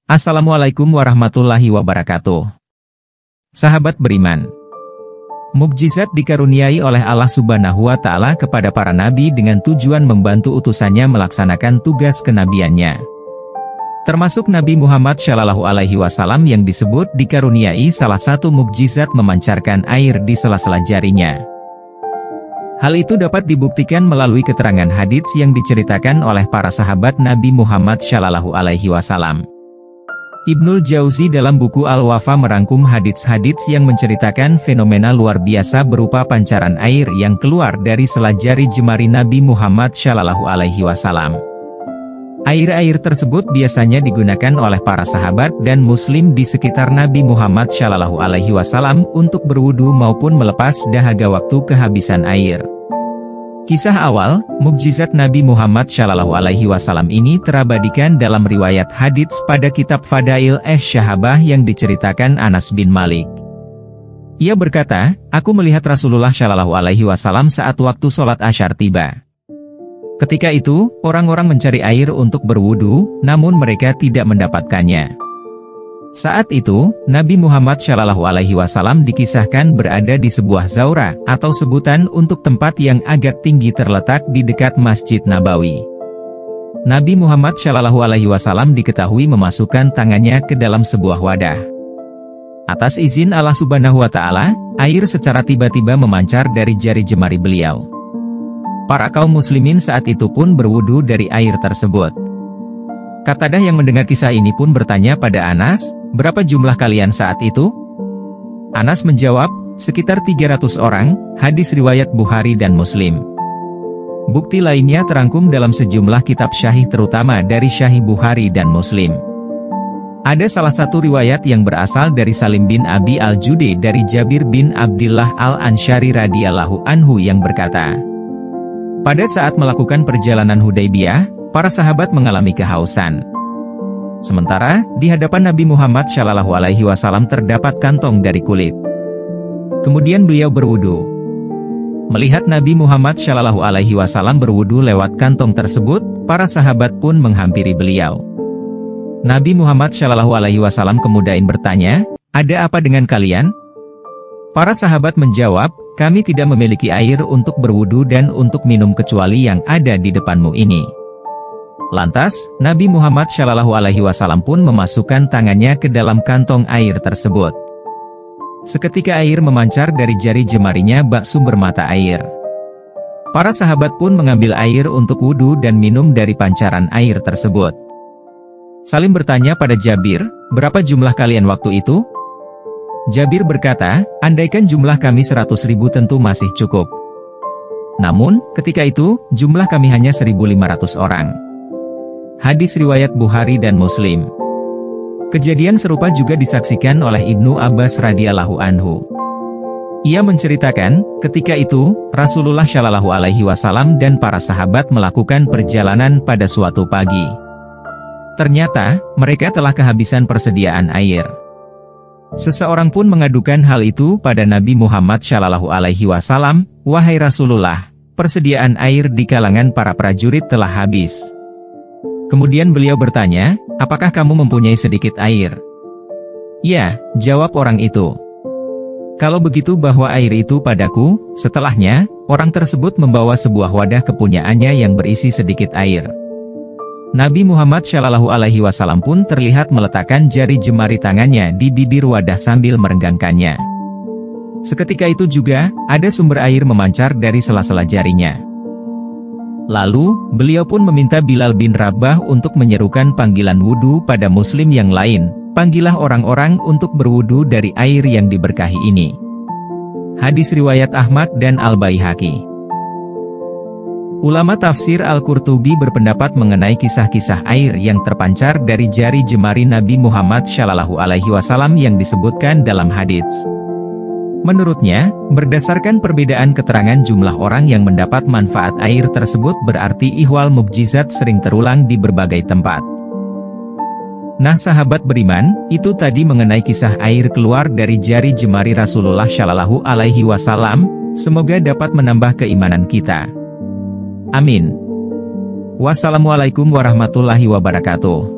Assalamualaikum warahmatullahi wabarakatuh. Sahabat beriman, mukjizat dikaruniai oleh Allah Subhanahu wa Ta'ala kepada para nabi dengan tujuan membantu utusannya melaksanakan tugas kenabiannya. Termasuk Nabi Muhammad Shallallahu Alaihi Wasallam yang disebut dikaruniai salah satu mukjizat memancarkan air di sela-sela jarinya. Hal itu dapat dibuktikan melalui keterangan hadits yang diceritakan oleh para sahabat Nabi Muhammad Shallallahu Alaihi Wasallam. Ibnul Jauzi dalam buku Al-Wafa merangkum hadits-hadits yang menceritakan fenomena luar biasa berupa pancaran air yang keluar dari sela jari jemari Nabi Muhammad Shallallahu Alaihi Wasallam. Air-air tersebut biasanya digunakan oleh para sahabat dan muslim di sekitar Nabi Muhammad Shallallahu Alaihi Wasallam untuk berwudu maupun melepas dahaga waktu kehabisan air. Kisah awal, mukjizat Nabi Muhammad Shallallahu Alaihi Wasallam ini terabadikan dalam riwayat hadits pada kitab Fadail Syahabah yang diceritakan Anas bin Malik. Ia berkata, aku melihat Rasulullah Shallallahu Alaihi Wasallam saat waktu sholat Asyar tiba. Ketika itu, orang-orang mencari air untuk berwudu, namun mereka tidak mendapatkannya. Saat itu, Nabi Muhammad Shallallahu Alaihi Wasallam dikisahkan berada di sebuah zaurah atau sebutan untuk tempat yang agak tinggi terletak di dekat Masjid Nabawi. Nabi Muhammad Shallallahu Alaihi Wasallam diketahui memasukkan tangannya ke dalam sebuah wadah. Atas izin Allah Subhanahu Wa Ta'ala, air secara tiba-tiba memancar dari jari jemari beliau. Para kaum muslimin saat itu pun berwudu dari air tersebut. Qatadah yang mendengar kisah ini pun bertanya pada Anas, berapa jumlah kalian saat itu? Anas menjawab, sekitar 300 orang, hadis riwayat Bukhari dan Muslim. Bukti lainnya terangkum dalam sejumlah kitab syahih terutama dari Syahih Bukhari dan Muslim. Ada salah satu riwayat yang berasal dari Salim bin Abi al-Jude dari Jabir bin Abdillah al-Ansyari radhiyallahu anhu yang berkata, pada saat melakukan perjalanan Hudaybiyah, para sahabat mengalami kehausan. Sementara, di hadapan Nabi Muhammad Shallallahu Alaihi Wasallam terdapat kantong dari kulit. Kemudian beliau berwudu. Melihat Nabi Muhammad Shallallahu Alaihi Wasallam berwudu lewat kantong tersebut, para sahabat pun menghampiri beliau. Nabi Muhammad Shallallahu Alaihi Wasallam kemudian bertanya, ada apa dengan kalian? Para sahabat menjawab, kami tidak memiliki air untuk berwudu dan untuk minum kecuali yang ada di depanmu ini. Lantas, Nabi Muhammad Shallallahu Alaihi Wasallam pun memasukkan tangannya ke dalam kantong air tersebut. Seketika air memancar dari jari jemarinya bak sumber mata air. Para sahabat pun mengambil air untuk wudu dan minum dari pancaran air tersebut. Salim bertanya pada Jabir, berapa jumlah kalian waktu itu? Jabir berkata, andaikan jumlah kami 100.000 tentu masih cukup. Namun, ketika itu, jumlah kami hanya 1.500 orang. Hadis riwayat Bukhari dan Muslim. Kejadian serupa juga disaksikan oleh Ibnu Abbas radhiyallahu anhu. Ia menceritakan, ketika itu, Rasulullah Shallallahu Alaihi Wasallam dan para sahabat melakukan perjalanan pada suatu pagi. Ternyata, mereka telah kehabisan persediaan air. Seseorang pun mengadukan hal itu pada Nabi Muhammad Shallallahu Alaihi Wasallam, wahai Rasulullah, persediaan air di kalangan para prajurit telah habis. Kemudian beliau bertanya, apakah kamu mempunyai sedikit air? Ya, jawab orang itu. Kalau begitu bahwa air itu padaku. Setelahnya, orang tersebut membawa sebuah wadah kepunyaannya yang berisi sedikit air. Nabi Muhammad Shallallahu Alaihi Wasallam pun terlihat meletakkan jari jemari tangannya di bibir wadah sambil merenggangkannya. Seketika itu juga, ada sumber air memancar dari sela-sela jarinya. Lalu, beliau pun meminta Bilal bin Rabah untuk menyerukan panggilan wudu pada muslim yang lain, panggillah orang-orang untuk berwudu dari air yang diberkahi ini. Hadis riwayat Ahmad dan Al-Baihaqi. Ulama tafsir Al-Qurtubi berpendapat mengenai kisah-kisah air yang terpancar dari jari jemari Nabi Muhammad Shallallahu Alaihi Wasallam yang disebutkan dalam hadits. Menurutnya, berdasarkan perbedaan keterangan jumlah orang yang mendapat manfaat air tersebut berarti ihwal mukjizat sering terulang di berbagai tempat. Nah sahabat beriman, itu tadi mengenai kisah air keluar dari jari jemari Rasulullah Shallallahu Alaihi Wasallam, semoga dapat menambah keimanan kita. Amin. Wassalamualaikum warahmatullahi wabarakatuh.